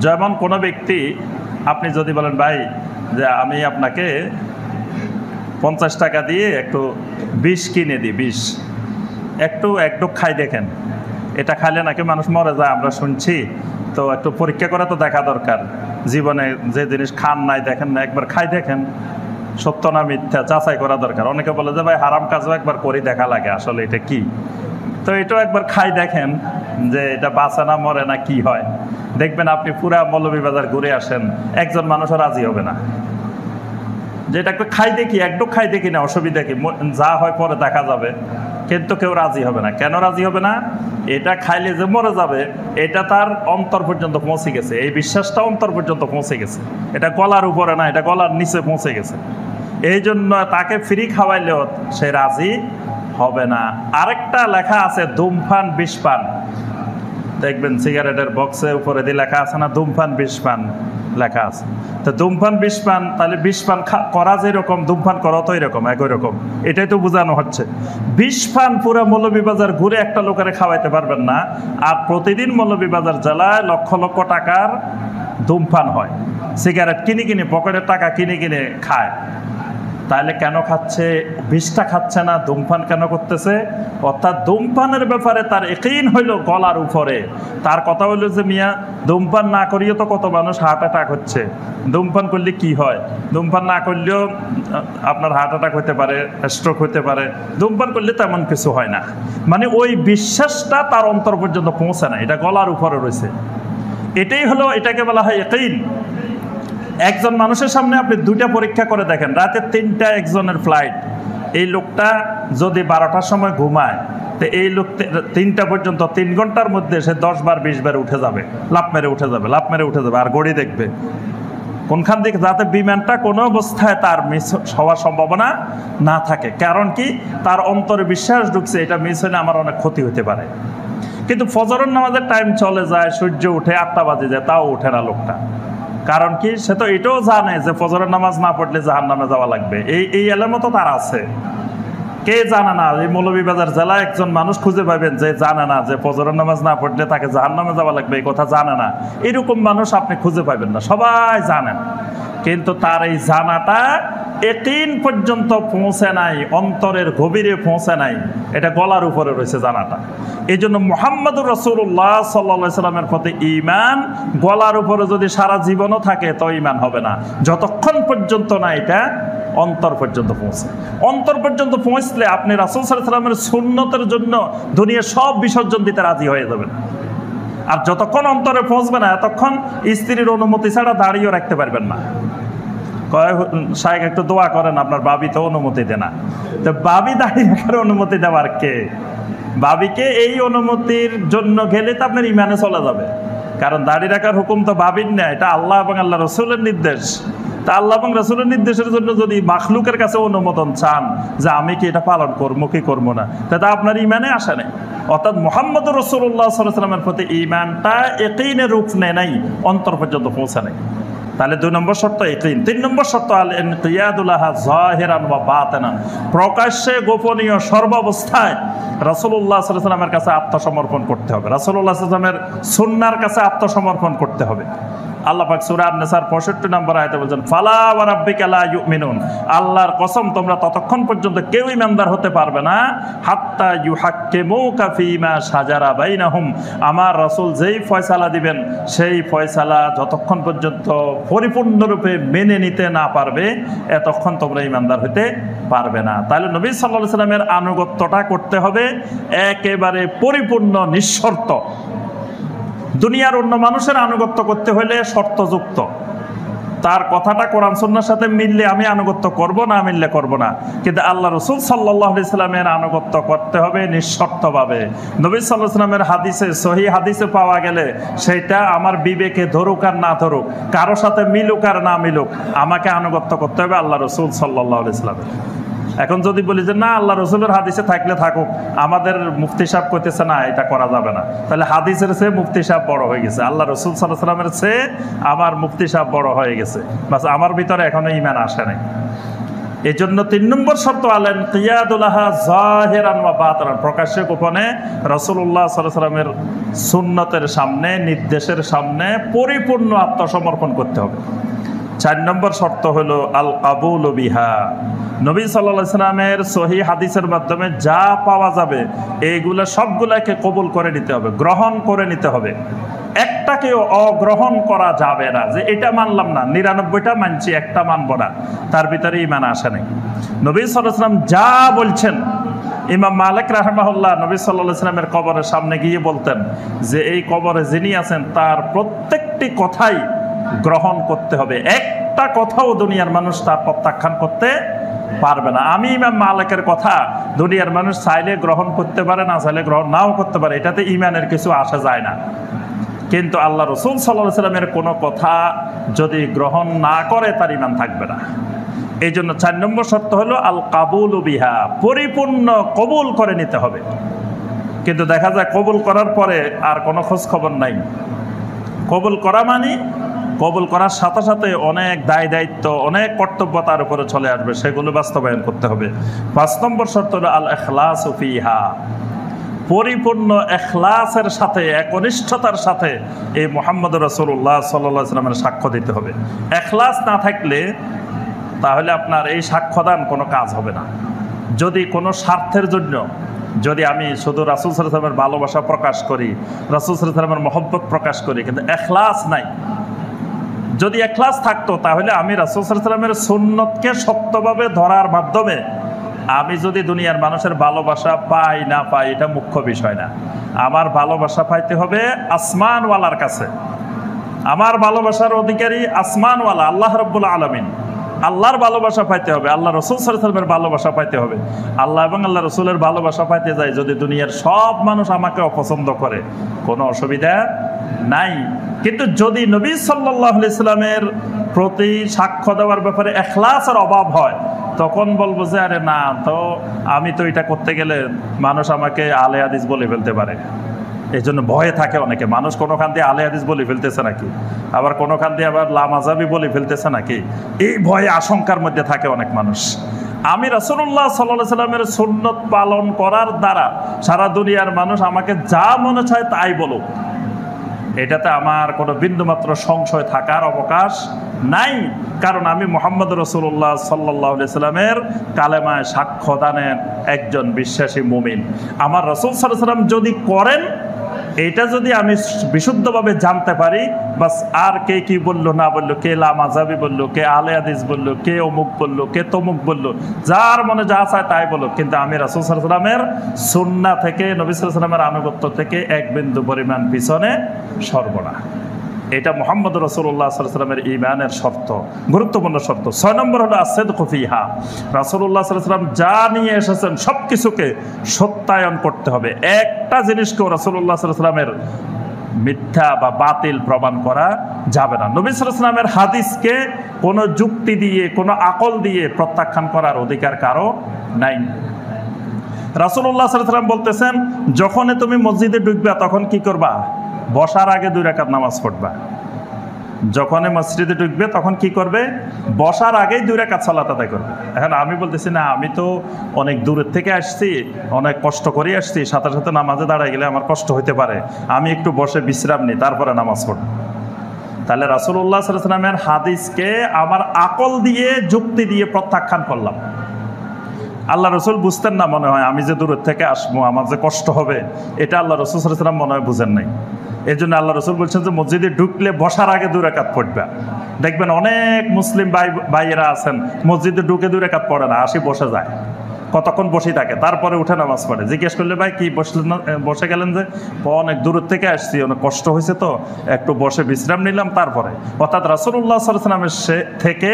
যেমন কোনো ব্যক্তি, আপনি যদি বলেন ভাই যে আমি আপনাকে 50 টাকা দিয়ে একটু বিষ কিনে দিই, বিষ একটু খাই দেখেন, এটা খাইলে নাকি মানুষ মরে যায় আমরা শুনছি, তো একটু পরীক্ষা করে তো দেখা দরকার। জীবনে যে জিনিস খান নাই, দেখেন না, একবার খাই দেখেন সত্য না মিথ্যা যাচাই করা দরকার। অনেকে বলে যে ভাই হারাম কাজও একবার করে দেখা লাগে, আসলে এটা কি, তো এটাও একবার খাই দেখেন যে এটা বাঁচে না মরে না কি হয়। দেখবেন আপনি পুরা মৌলভীবাজার ঘুরে আসেন, একজন মানুষও রাজি হবে না যে এটা একটু খাই দেখি, একটু খাই দেখি না, অসুবিধা কি, যা হয় পরে দেখা যাবে, কিন্তু কেউ রাজি হবে না। কেন রাজি হবে না? এটা খাইলে যে মরে যাবে এটা তার অন্তর পর্যন্ত পৌঁছে গেছে, এই বিশ্বাসটা অন্তর পর্যন্ত পৌঁছে গেছে। এটা গলার উপরে না, এটা গলার নিচে পৌঁছে গেছে। এই জন্য তাকে ফ্রি খাওয়াইলেও সে রাজি হবে না। আরেকটা লেখা আছে ধূমপান বিষপান, দেখবেন সিগারেটের বক্সে উপরে দিয়ে লেখা আছে না, ধূমপান বিষপান লেখা আছে। তো ধূমপান বিষপান, তাহলে বিষপান করা যেরকম ধূমপান করা তো এরকম, একই রকম, এটাই তো বোঝানো হচ্ছে। বিষপান পুরো মৌলভীবাজার ঘুরে একটা লোকের খাওয়াইতে পারবেন না। আর প্রতিদিন মৌলভীবাজার জেলায় লক্ষ লক্ষ টাকার ধূমপান হয়, সিগারেট কিনে কিনে, পকেটের টাকা কিনে কিনে খায়। তাহলে কেন খাচ্ছে? বিষটা খাচ্ছে না, ধূমপান কেন করতেছে? অর্থাৎ ধূমপানের ব্যাপারে তার ইয়াকিন হইল গলার উপরে। তার কথা হইলো যে মিয়া ধূমপান না করিও তো কত মানুষ হার্ট অ্যাটাক হচ্ছে, ধূমপান করলে কি হয়? ধূমপান না করলেও আপনার হার্ট অ্যাটাক হতে পারে, স্ট্রোক হতে পারে, ধূমপান করলে তেমন কিছু হয় না। মানে ওই বিশ্বাসটা তার অন্তর পর্যন্ত পৌঁছে না, এটা গলার উপরে রয়েছে। এটাই হলো, এটাকে বলা হয় ইয়াকিন। একজন মানুষের সামনে আপনি দুইটা পরীক্ষা করে দেখেন, রাতে 3টা একজনের ফ্লাইট, এই লোকটা যদি 12টার সময় ঘুমায়, তো এই লোক 3টা পর্যন্ত 3 ঘন্টার মধ্যে সে 10 বার 20 বার উঠে যাবে, লাফ মেরে উঠে যাবে, লাফ মেরে উঠে যাবে, আর গড়ি দেখবে কোনখান থেকে, যাতে বিমানটা কোনো অবস্থায় তার মিস হওয়ার সম্ভাবনা না থাকে। কারণ কি, তার অন্তরে বিশ্বাস ঢুকছে এটা মিস হলে আমার অনেক ক্ষতি হতে পারে। কিন্তু ফজরের নামাজের টাইম চলে যায়, সূর্য উঠে 8টা বাজে যায়, তাও উঠে না লোকটা। কারণ কি, সে তো এটাও জানে যে ফজরের নামাজ না পড়লে জাহান্নামে যাওয়া লাগবে, এই এলামত তো তার আছে। কে জানে না, এই মৌলভীবাজার জেলায় একজন মানুষ খুঁজে পাবেন যে জানে না যে ফজরের নামাজ না পড়লে তাকে জাহান্নামে যাওয়া লাগবে, এই কথা জানে না। এরকম মানুষ আপনি খুঁজে পাবেন না, সবাই জানেন, কিন্তু তার এই জানাটা ইয়াকিন পর্যন্ত পৌঁছে নাই, অন্তরের গভীরে পৌঁছে নাই, এটা গলার উপরে রয়েছে জানাটা। এই জন্য মুহাম্মদুর রাসূলুল্লাহ সাল্লাল্লাহু আলাইহি সাল্লামের প্রতি ঈমান গলার উপরে যদি সারা জীবনও থাকে তো ঈমান হবে না, যতক্ষণ পর্যন্ত না এটা অন্তর পর্যন্ত পৌঁছে। অন্তর পর্যন্ত পৌঁছলে আপনি রাসূল সাল্লাল্লাহু আলাইহি সাল্লামের সুন্নতের জন্য দুনিয়ার সব বিসর্জন দিতে রাজি হয়ে যাবেন। আর যতক্ষণ অন্তরে পৌঁছবে না, এতক্ষণ স্ত্রীর অনুমতি ছাড়া দাঁড়িয়েও রাখতে পারবেন না। কয় শায়েখ একটু দোয়া করেন, আপনার বাবি তো অনুমতি দেয় না। তো বাবি দাঁড়িয়ে রাখার অনুমতি দেওয়ার কে? বাবিকে এই অনুমতির জন্য গেলে তো আপনার ইমানে চলে যাবে, কারণ দাঁড়িয়ে রাখার হুকুম তো বাবির না, এটা আল্লাহ এবং আল্লাহ রসুলের নির্দেশ। তা আল্লাহ এবং রসুলের নির্দেশের জন্য যদি মাখলুকের কাছে অনুমোদন চান যে আমি কি এটা পালন করবো কি করবো না, তা আপনার ইমানে আসে নাই। অর্থাৎ মুহাম্মদুর রাসূলুল্লাহ সাল্লাল্লাহু আলাইহি ওয়াসাল্লামের প্রতি ঈমানটা ইয়াকিনের রূপ নেয় নাই, অন্তর পর্যন্ত পৌঁছে নাই। তাহলে 2 নম্বর শর্ত ইয়াকিন। 3 নম্বর শর্ত আল ইনকিয়াদু লাহা যাহিরান ওয়া বাতিনান, প্রকাশ্যে গোপনীয় সর্বাবস্থায় রাসূলুল্লাহ সাল্লাল্লাহু আলাইহি ওয়াসাল্লামের কাছে আত্মসমর্পণ করতে হবে, রাসূলুল্লাহ সাল্লাল্লাহু আলাইহি ওয়াসাল্লামের সুন্নাহর কাছে আত্মসমর্পণ করতে হবে। আল্লাহ পাক সূরা আন-নিসার 65 নম্বর আয়াতে বলেন, ফালা ওয়া রাব্বিকা লা ইউমিনুন, আল্লাহর কসম তোমরা ততক্ষণ পর্যন্ত কেউ ঈমানদার হতে পারবে না হাত্তা ইউহাক্কিমুকা ফীমা শাজারা বাইনাহুম, আমার রাসূল যেই ফয়সালা দিবেন সেই ফয়সালা যতক্ষণ পর্যন্ত পরিপূর্ণরূপে মেনে নিতে না পারবে এতক্ষণ তোমরা ঈমানদার হতে পারবে না। তাহলে নবী সাল্লাল্লাহু আলাইহি সাল্লামের আনুগত্যটা করতে হবে একেবারে পরিপূর্ণ নিঃশর্ত। দুনিয়ার অন্য মানুষের আনুগত্য করতে হলে শর্তযুক্ত, তার কথাটা কোরআন সুন্নাহর সাথে মিললে আমি আনুগত্য করব, না মিললে করব না। কিন্তু আল্লাহ রাসূল সাল্লাল্লাহু আলাইহি সাল্লামের আনুগত্য করতে হবে নিঃশর্তভাবে। নবী সাল্লাল্লাহু আলাইহি সাল্লামের হাদিসে, সহিহ হাদিসে পাওয়া গেলে সেটা আমার বিবেকে ধরুক আর না ধরুক, কারো সাথে মিলুক আর না মিলুক, আমাকে আনুগত্য করতে হবে আল্লাহ রাসূল সাল্লাল্লাহু আলাইহি সাল্লামের। এখন যদি বলি যে না আল্লাহ রসুলের হাদিসে থাকলে থাকুক, আমাদের মুফতি সাহেব কইতেছে না এটা করা যাবে না, তাহলে হাদিসের চেয়ে মুফতি সাহেব বড় হয়ে গেছে, আল্লাহ রসুল সাল্লাল্লাহু আলাইহি সাল্লামের চেয়ে আমার মুফতি সাহেব বড় হয়ে গেছে, বাস আমার ভিতরে এখনো ঈমান আসে নাই। এই জন্য 3 নম্বর শর্ত আল ইনকিয়াদু লাহা যাহিরান ওয়া বাতিনান, প্রকাশ্যে গোপনে রাসূলুল্লাহ সাল্লাল্লাহু আলাইহি সাল্লামের সুন্নতের সামনে, নির্দেশের সামনে পরিপূর্ণ আত্মসমর্পণ করতে হবে। 4 নম্বর শর্ত হলো আল কাবুলু বিহা, নবী সাল্লাল্লাহু আলাইহি সাল্লামের সহিহ হাদিসের মাধ্যমে যা পাওয়া যাবে এইগুলো সবগুলাকে কবুল করে নিতে হবে, গ্রহণ করে নিতে হবে। একটাকেও অগ্রহণ করা যাবে না যে এটা মানলাম না, 99টা মানছি একটা মানব না, তার ভিতরে ঈমান আসে নাই। নবী সাল্লাল্লাহু আলাইহি সাল্লাম যা বলছেন, ইমাম মালিক রাহিমাহুল্লাহ নবী সাল্লাল্লাহু আলাইহি সাল্লামের কবরের সামনে গিয়ে বলতেন যে এই কবরে যিনি আছেন তার প্রত্যেকটি কথাই গ্রহণ করতে হবে, একটা কথাও দুনিয়ার মানুষ তার প্রত্যাখ্যান করতে পারবে না। আমি ইমাম মালিকের কথা দুনিয়ার মানুষ চাইলে গ্রহণ করতে পারে, না চাইলে গ্রহণ নাও করতে পারে, এটাতে ঈমানের কিছু আসা যায় না। কিন্তু আল্লাহ রাসূল সাল্লাল্লাহু আলাইহি সাল্লামের কোনো কথা যদি গ্রহণ না করে তার ঈমান থাকবে না। এই জন্য 4 নম্বর শর্ত হলো আল কাবুলু বিহা, পরিপূর্ণ কবুল করে নিতে হবে। কিন্তু দেখা যায় কবুল করার পরে আর কোনো খোঁজ খবর নাই। কবুল করা মানে কবুল করার সাথে সাথে অনেক দায় দায়িত্ব, অনেক কর্তব্য তার উপরে চলে আসবে, সেগুলো বাস্তবায়ন করতে হবে। 5 নম্বর শর্ত হলো আল ইখলাসু ফিহা, পরিপূর্ণ ইখলাসের সাথে, একনিষ্ঠতার সাথে এই মুহাম্মদুর রাসূলুল্লাহ সাল্লাল্লাহু আলাইহি ওয়াসাল্লামের সাক্ষ্য দিতে হবে। ইখলাস না থাকলে তাহলে আপনার এই সাক্ষ্যদান কোনো কাজ হবে না। যদি কোনো স্বার্থের জন্য যদি আমি শুধু রাসূল সাল্লাল্লাহু আলাইহি ওয়াসাল্লামের ভালোবাসা প্রকাশ করি, রাসূল সাল্লাল্লাহু আলাইহি ওয়াসাল্লামের মহব্বত প্রকাশ করি, কিন্তু ইখলাস নাই, যদি ইখলাস থাকতো তাহলে আমি রাসূল সাল্লাল্লাহু আলাইহি ওয়াসাল্লামের সুন্নতকে শক্তভাবে ধরার মাধ্যমে আমি যদি দুনিয়ার মানুষের ভালোবাসা পাই না পাই এটা মুখ্য বিষয় না। আমার ভালোবাসা পাইতে হবে আসমানওয়ালার কাছে, আমার ভালোবাসার অধিকারী আসমানওয়ালা আল্লাহ রাব্বুল আলামিন। আল্লাহর ভালোবাসা পাইতে হবে, আল্লাহ রসুল সাল্লাল্লাহু আলাইহি ওয়াসাল্লামের ভালোবাসা পাইতে হবে। আল্লাহ এবং আল্লাহ রসুলের ভালোবাসা পাইতে যায় যদি দুনিয়ার সব মানুষ আমাকে অপছন্দ করে, কোনো অসুবিধা নাই। কিন্তু যদি নবী সাল্লাল্লাহু আলাইহি ওয়াসাল্লামের প্রতি সাক্ষ্য দেওয়ার ব্যাপারে ইখলাসের অভাব হয়, তখন বলবো যে আরে না, তো আমি তো এটা করতে গেলে মানুষ আমাকে আলে হাদিস বলে ফেলতে পারে। এই জন্য ভয়ে থাকে অনেকে, মানুষ কোনোখান দিয়ে আলে হাদিস বলে ফেলতেছে নাকি, আবার কোনোখান দিয়ে আবার লামাজাবি বলে ফেলতেছে নাকি, এই ভয়ে আশঙ্কার মধ্যে থাকে অনেক মানুষ। আমি রাসূলুল্লাহ সাল্লাল্লাহু আলাইহি ওয়াসাল্লামের সুন্নত পালন করার দ্বারা সারা দুনিয়ার মানুষ আমাকে যা মনে চায় তাই বলুক, এটাতে আমার কোনো বিন্দুমাত্র সংশয় থাকার অবকাশ নাই। কারণ আমি মুহাম্মদ রাসূলুল্লাহ সাল্লাল্লাহু আলাইহি ওয়াসাল্লামের কালেমায় সাক্ষ্য দানের একজন বিশ্বাসী মুমিন। আমার রাসূল সাল্লাল্লাহু আলাইহি ওয়াসাল্লাম যদি করেন, এটা যদি আমি বিশুদ্ধভাবে জানতে পারি, বাস আর কে কি বললো না বললো, কে লামাজাবি বললো, কে আলে হাদিস বললো, কে অমুক বললো, কে তমুক বললো, যার মনে যা চায় তাই বলো, কিন্তু আমি রাসূল সাল্লাল্লাহু আলাইহি ওয়াসাল্লামের সুন্নাহ থেকে, নবী সাল্লাল্লাহু আলাইহি ওয়াসাল্লামের আনুগত্য থেকে এক বিন্দু পরিমাণ পিছনে সরব না। এটা মুহাম্মদ রাসূলুল্লাহ সাল্লাল্লাহু আলাইহি ওয়াসাল্লামের ঈমানের শর্ত, গুরুত্বপূর্ণ শর্ত। ৬ নম্বর হলো as-sidqu ফিহা। রাসূলুল্লাহ সাল্লাল্লাহু আলাইহি ওয়াসাল্লাম যা নিয়ে এসেছেন সব কিছুকে সত্যায়ন করতে হবে। একটা জিনিসকেও রাসূলুল্লাহ সাল্লাল্লাহু আলাইহি ওয়াসাল্লামের মিথ্যা বা বাতিল প্রমাণ করা যাবে না। নবী সাল্লাল্লাহু আলাইহি ওয়াসাল্লামের হাদিসকে কোনো যুক্তি দিয়ে, কোনো আকল দিয়ে প্রত্যাখ্যান করার অধিকার কারো নাই। রাসূলুল্লাহ সাল্লাল্লাহু আলাইহি ওয়াসাল্লাম বলতেছেন, যখনই তুমি মসজিদে ঢুকবা তখন কি করবা? বসার আগে 2 রাকাত নামাজ পড়বা। যখনই মসজিদে ঢুকবে তখন কি করবে? বসার আগেই 2 রাকাত সালাত আদায় করবে। এখন আমি বলতেছি না, আমি তো অনেক দূরের থেকে আসছি, অনেক কষ্ট করে আসছি, সাথে সাথে নামাজে দাঁড়ায় গেলে আমার কষ্ট হতে পারে, আমি একটু বসে বিশ্রাম নিই, তারপরে নামাজ পড়ব। তাহলে রাসূলুল্লাহ সাল্লাল্লাহু আলাইহি ওয়াসাল্লামের হাদিসকে আমার আকল দিয়ে, যুক্তি দিয়ে প্রত্যাখ্যান করলাম। আল্লাহ রসুল বুঝতেন না মনে হয়, আমি যে দূরের থেকে আসবো আমার যে কষ্ট হবে, এটা আল্লাহ রসুল সাল্লাল্লাহু আলাইহি ওয়াসাল্লাম মনে হয় বুঝেন নাই। এই জন্য আল্লাহ রসুল বলছেন যে মসজিদে ঢুকলে বসার আগে 2 রাকাত পড়বে। দেখবেন অনেক মুসলিম ভাইয়েরা আছেন মসজিদে ঢুকে 2 রাকাত পড়ে না, আসি বসে যায়, কতক্ষণ বসেই থাকে, তারপরে উঠে নামাজ পড়ে। জিজ্ঞেস করলে ভাই কি বসলেন না, বসে গেলেন যে? অনেক দূরের থেকে আসছি, অনেক কষ্ট হয়েছে, তো একটু বসে বিশ্রাম নিলাম তারপরে। অর্থাৎ রাসূলুল্লাহ সাল্লাল্লাহু আলাইহি ওয়াসাল্লামের থেকে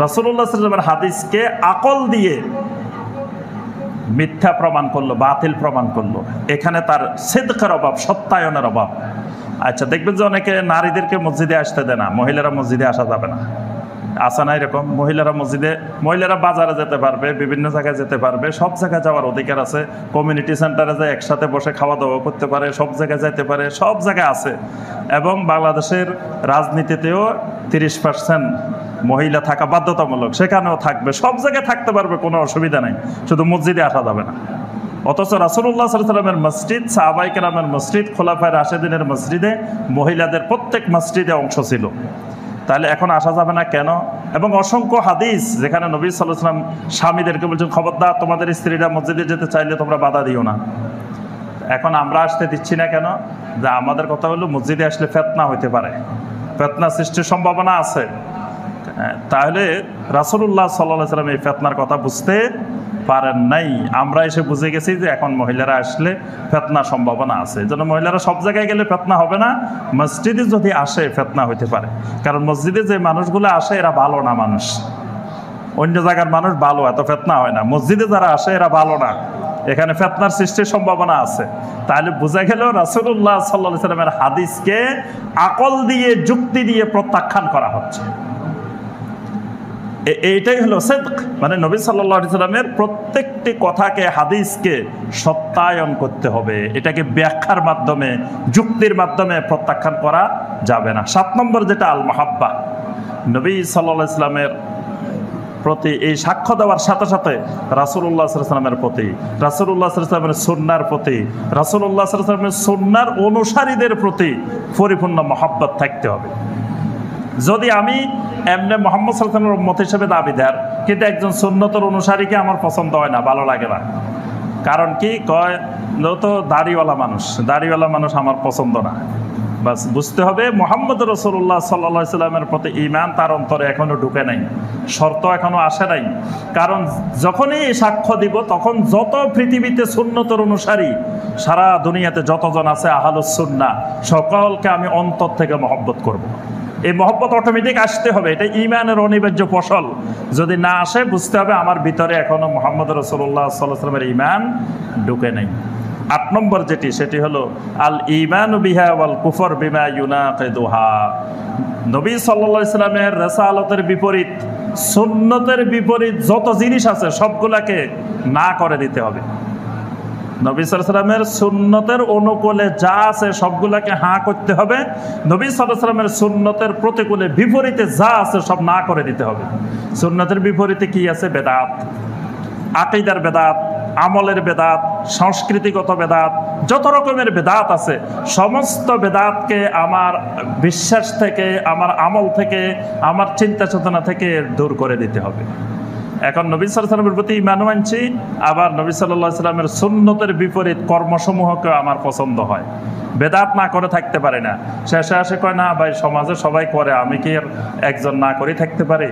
রাসূলুল্লাহ সাল্লাল্লাহু আলাইহি ওয়াসাল্লামের হাদিসকে আকল দিয়ে মিথ্যা প্রমাণ করলো, বাতিল প্রমাণ করলো। এখানে তার সিদকের অভাব, সত্যায়নের অভাব। আচ্ছা, দেখবেন যে অনেকে নারীদেরকে মসজিদে আসতে দেয় না, মহিলারা মসজিদে আসা যাবে না, আসা না এরকম? মহিলারা বাজারে যেতে পারবে, বিভিন্ন জায়গায় যেতে পারবে, সব জায়গায় যাওয়ার অধিকার আছে। কমিউনিটি সেন্টারে যায় একসাথে বসে খাওয়া দাওয়া করতে পারে, সব জায়গায় যাইতে পারে, সব জায়গায় আছে। এবং বাংলাদেশের রাজনীতিতেও 30% মহিলা থাকা বাধ্যতামূলক, সেখানেও থাকবে, সব জায়গায় থাকতে পারবে, কোনো অসুবিধা নাই, শুধু মসজিদে আসা যাবে না। অথচ রাসূলুল্লাহ সাল্লাল্লাহু আলাইহি ওয়াসাল্লামের মসজিদ, সাহাবায়ে কেরামের মসজিদ, খোলাফায়ে রাশেদিনের মসজিদে মহিলাদের প্রত্যেক মসজিদে অংশ ছিল। তাহলে এখন আসা যাবে না কেন? এবং অসংখ্য হাদিস যেখানে নবী সাল্লাল্লাহু আলাইহি ওয়াসাল্লাম স্বামীদেরকে বলছেন, খবরদার, তোমাদের স্ত্রীরা মসজিদে যেতে চাইলে তোমরা বাধা দিও না। এখন আমরা আসতে দিচ্ছি না কেন? যে আমাদের কথা হলো মসজিদে আসলে ফিতনা হইতে পারে, ফিতনা সৃষ্টির সম্ভাবনা আছে। তাহলে রাসূলুল্লাহ সাল্লাল্লাহু আলাইহি ওয়াসাল্লাম এই ফিতনার কথা বুঝতে পারেন নাই। আমরা এসে বুঝে গেছি যে এখন মহিলারা আসলে ফিতনার সম্ভাবনা আছে। এই জন্য মহিলারা সব জায়গায় গেলে ফিতনা হবে না, মসজিদে যদি আসে ফিতনা হইতে পারে। কারণ মসজিদে যে মানুষগুলো আসে এরা ভালো না মানুষ, অন্য জায়গার মানুষ ভালো, এত ফিতনা হয় না। মসজিদে যারা আসে এরা ভালো না, এখানে ফিতনার সৃষ্টির সম্ভাবনা আছে। তাহলে বোঝা গেল রাসূলুল্লাহ সাল্লাল্লাহু আলাইহি ওয়াসাল্লামের হাদিসকে আকল দিয়ে, যুক্তি দিয়ে প্রত্যাখ্যান করা হচ্ছে। এইটাই হলো সিদক, মানে নবী সাল্লাল্লাহু আলাইহি ওয়াসাল্লামের প্রত্যেকটি কথাকে, হাদিসকে সত্যায়ন করতে হবে। এটাকে ব্যাখ্যার মাধ্যমে, যুক্তির মাধ্যমে প্রত্যাখ্যান করা যাবে না। 7 নম্বর যেটা আল মাহাব্বা, নবী সাল্লাল্লাহু আলাইহি ওয়াসাল্লামের প্রতি এই সাক্ষ্য দেওয়ার সাথে সাথে রাসূলুল্লাহ সাল্লাল্লাহু আলাইহি ওয়াসাল্লামের প্রতি, রাসূলুল্লাহ সাল্লাল্লাহু আলাইহি ওয়াসাল্লামের সুন্নাহর প্রতি, রাসূলুল্লাহ সাল্লাল্লাহু আলাইহি ওয়াসাল্লামের সুন্নাহর অনুসারীদের প্রতি পরিপূর্ণ মহব্বত থাকতে হবে। যদি আমি এমনি মুহাম্মদ সাল্লাল্লাহু আলাইহি ওয়াসাল্লামের উম্মত হিসেবে দাবিদার, কিন্তু একজন সুন্নতের অনুসারীকে আমার পছন্দ হয় না, ভালো লাগে না। কারণ কি কয়, তো দাড়িওয়ালা মানুষ আমার পছন্দ না। বাস বুঝতে হবে মুহাম্মদ রাসূলুল্লাহ সাল্লাল্লাহু আলাইহি ওয়াসাল্লামের প্রতি ঈমান তার অন্তরে এখনো ঢুকে নাই, শর্ত এখনো আসে নাই। কারণ যখনই সাক্ষ্য দিব তখন যত পৃথিবীতে সুন্নতের অনুসারী সারা দুনিয়াতে যতজন আছে আহলুস সুন্নাহ, সকলকে আমি অন্তর থেকে মহব্বত করব। এই মহব্বত অটোমেটিক আসতে হবে, এটা ঈমানের অনিবার্য ফসল। যদি না আসে বুঝতে হবে আমার ভিতরে এখনো মুহাম্মদ রাসূলুল্লাহ সাল্লাল্লাহু আলাইহি ওয়াসাল্লামের ঈমান ঢুকে নাই। 8 নম্বর যেটি, সেটি হলো আল ঈমানু বিহা ওয়াল কুফর বিমা ইউনাকিদুহা। নবী সাল্লাল্লাহু আলাইহি ওয়াসাল্লামের রিসালাতের বিপরীত, সুন্নতের বিপরীত যত জিনিস আছে সবগুলাকে না করে দিতে হবে। নবী সাল্লাল্লাহু আলাইহি ওয়াসাল্লামের সুন্নতের অনুকূলে যা আছে সবগুলাকে হাঁ করতে হবে। নবী সাল্লাল্লাহু আলাইহি ওয়াসাল্লামের সুন্নতের প্রতিকূলে বিপরীতে যা আছে সব না করে দিতে হবে। সুন্নতের বিপরীতে কি আছে? বেদাত, আকীদার বেদাত, আমলের বেদাত, সংস্কৃতিগত বেদাত, যত রকমের বেদাত আছে সমস্ত বেদাতকে আমার বিশ্বাস থেকে, আমার আমল থেকে, আমার চিন্তা চেতনা থেকে দূর করে দিতে হবে। এখন নবী সাল্লাল্লাহু আলাইহি ওয়াসাল্লামের প্রতি ঈমান আনছি, আবার নবী সাল্লাল্লাহু আলাইহি ওয়াসাল্লামের সুন্নতের বিপরীত কর্মসমূহকে আমার পছন্দ হয়, বেদাত না করে থাকতে পারে না। শেষে আসে কয় না ভাই সমাজে সবাই করে, আমি কি আর একজন না করে থাকতে পারি?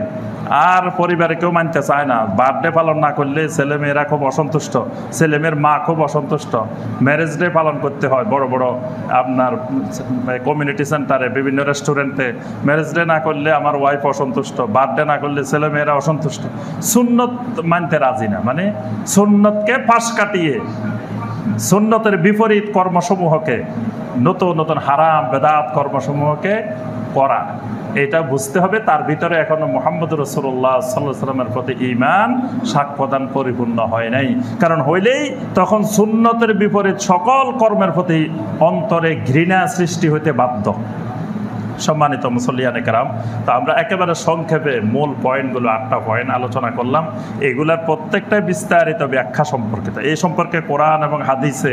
আর পরিবারে কেউ মানতে চায় না, বার্থডে পালন না করলে ছেলেমেয়েরা খুব অসন্তুষ্ট, ছেলেমেয়ের মা খুব অসন্তুষ্ট। ম্যারেজ ডে পালন করতে হয় বড় বড় আপনার কমিউনিটি সেন্টারে, বিভিন্ন রেস্টুরেন্টে। ম্যারেজ ডে না করলে আমার ওয়াইফ অসন্তুষ্ট, বার্থডে না করলে ছেলেমেয়েরা অসন্তুষ্ট। সুন্নত মানতে রাজি না, মানে সুন্নতকে পাশ কাটিয়ে সুন্নতের বিপরীত কর্মসমূহকে, নতুন নতুন হারাম বেদাত কর্মসমূহকে করা, এটা বুঝতে হবে। তার ভিতরে এখনো মুহাম্মদ রাসূলুল্লাহ সাল্লাল্লাহু আলাইহি ওয়াসাল্লামের প্রতি ঈমান সাক্ষ্যদান পরিপূর্ণ হয় নাই। কারণ হইলেই তখন সুন্নতের বিপরীত সকল কর্মের প্রতি অন্তরে ঘৃণা সৃষ্টি হইতে বাধ্য। সম্মানিত মুসল্লিয়ানে কেরাম, তো আমরা একেবারে সংক্ষেপে মূল পয়েন্টগুলো 8টা পয়েন্ট আলোচনা করলাম। এগুলার প্রত্যেকটাই বিস্তারিত ব্যাখ্যা সম্পর্কিত। এই সম্পর্কে কোরআন এবং হাদিসে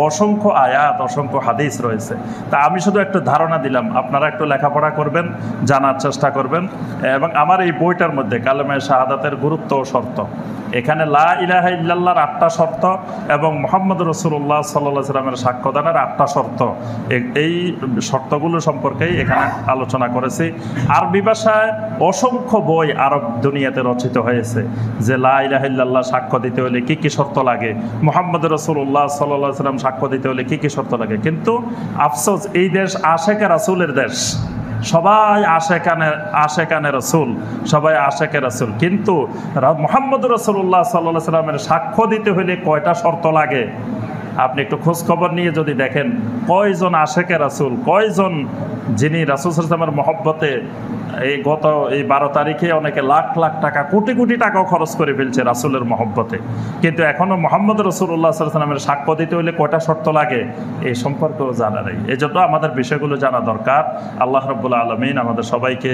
অসংখ্য আয়াত, অসংখ্য হাদিস রয়েছে। তা আমি শুধু একটু ধারণা দিলাম, আপনারা একটু লেখাপড়া করবেন, জানার চেষ্টা করবেন। এবং আমার এই বইটার মধ্যে কালেমায়ে শাহাদাতের গুরুত্ব ও শর্ত, এখানে লা ইলাহা ইল্লাল্লাহর 8টা শর্ত এবং মুহাম্মদ রাসূলুল্লাহ সাল্লাল্লাহু আলাইহি ওয়াসাল্লামের সাক্ষ্যদানের 8টা শর্ত, এই শর্তগুলো সম্পর্কেই এখানে আলোচনা করেছি। আরবি ভাষায় অসংখ্য বই আরব দুনিয়াতে রচিত হয়েছে যে লা ইলাহা ইল্লাল্লাহ সাক্ষ্য দিতে হলে কি কি শর্ত লাগে, মুহাম্মদ রাসূলুল্লাহ সাল্লাল্লাহু আলাইহি ওয়াসাল্লাম সাক্ষ্য দিতে হলে কি কি শর্ত লাগে। কিন্তু আফসোস, এই দেশ আশেকে রাসূলের দেশ, সবাই আশেকানে রাসূল, সবাই আশেকে রাসূল। কিন্তু মুহাম্মদ রাসূলুল্লাহ সাল্লাল্লাহু আলাইহি ওয়াসাল্লামের সাক্ষ্য দিতে হলে কয়টা শর্ত লাগে? আপনি একটু খোঁজ খবর নিয়ে যদি দেখেন, কয়জন আশেকে রাসূল, কয়জন যিনি রাসূল সাল্লাল্লাহু আলাইহি ওয়াসাল্লামের মহব্বতে এই গত 12 তারিখে অনেকে লাখ লাখ টাকা, কোটি কোটি টাকাও খরচ করে ফেলছে রাসূলের মহব্বতে। কিন্তু এখনো মুহাম্মদ রাসূলুল্লাহ সাল্লাল্লাহু আলাইহি ওয়াসাল্লামের সাক্ষ্য দিতে হলে কয়টা শর্ত লাগে এই সম্পর্কেও জানা নেই। এজন্য আমাদের বিষয়গুলো জানা দরকার। আল্লাহ রাব্বুল আলামিন আমাদের সবাইকে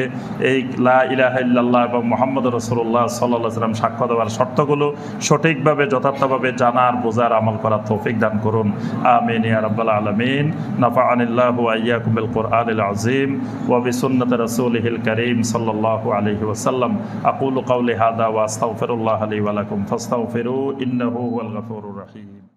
এই লা ইলাহা ইল্লাল্লাহ এবং মুহাম্মদ রাসূলুল্লাহ সাল্লাল্লাহু আলাইহি ওয়াসাল্লাম সাক্ষ্য দেওয়ার শর্তগুলো সঠিকভাবে, যথার্থভাবে জানার, বোঝার, আমল করার তৌফিক দান করুন। আমিন ইয়া রাব্বাল আলামিন। নাফা'আনিল্লাহু ওয়া ইয়্যাকুম বিল কুরআনিল আযীম ওয়া বিসুন্নতি রাসূলিহিল কারীম সাল্লাল্লাহু আলাইহি ওয়াসাল্লাম। আকুলু কাওলি হাযা ওয়া আস্তাগফিরুল্লাহ লি ওয়া লাকুম ফাস্তাগফিরু ইন্নাহু হুয়াল গফুরুর রহিম।